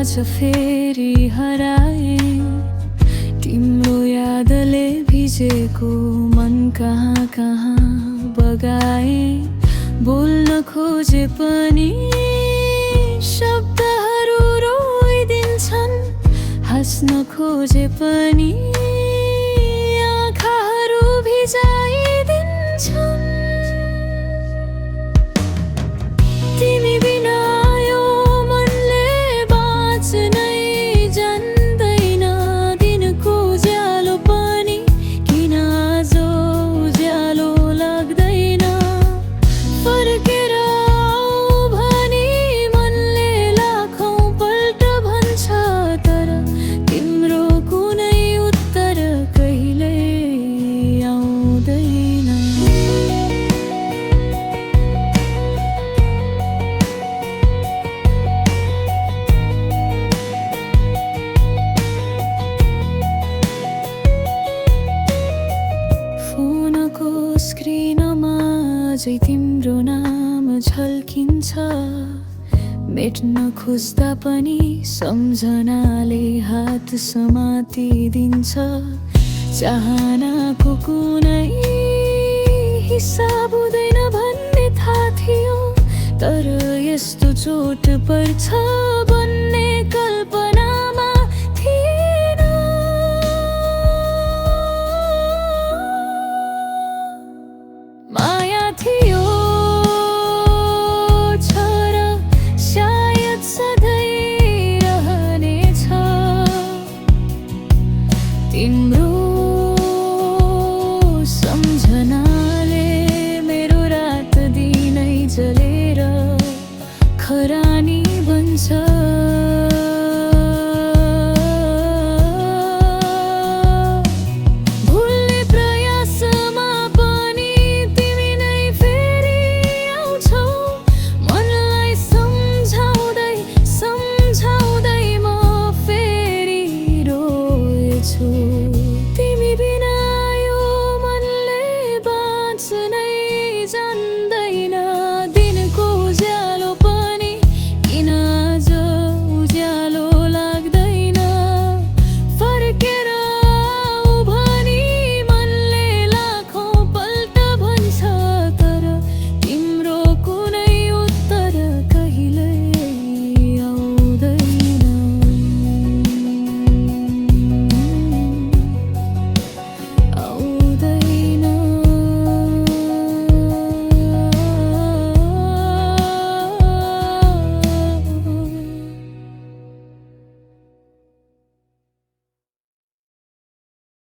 आज फेरि हराए। तिम्रो यादले भिजेको मन कहाँ कहाँ बगाए। बोल्न खोजे पनि शब्दहरू रोइदिन्छन्, हाँस्न खोजे पनि आँखाहरू भिजाइदिन्छन्। तिमी बिना यो मनले बाँच्नै जान्दैन। दिनको उज्यालो पनि किन आज उज्यालो लाग्दैन। फर्केर आऊ भनी मनले लाखौँ पल्ट भन्छ, तर तिम्रो कुनै उत्तर कहिल्यै आउँदैन। फोनको स्क्रिनमा अझै तिम्रो नाम झल्किन्छ। मेट्न खोज्दा पनि सम्झनाले हात समातिदिन्छ। चाहनाको कुनै हिसाब हुँदैन भन्ने थाहा थियो, तर यस्तो चोट पर्छ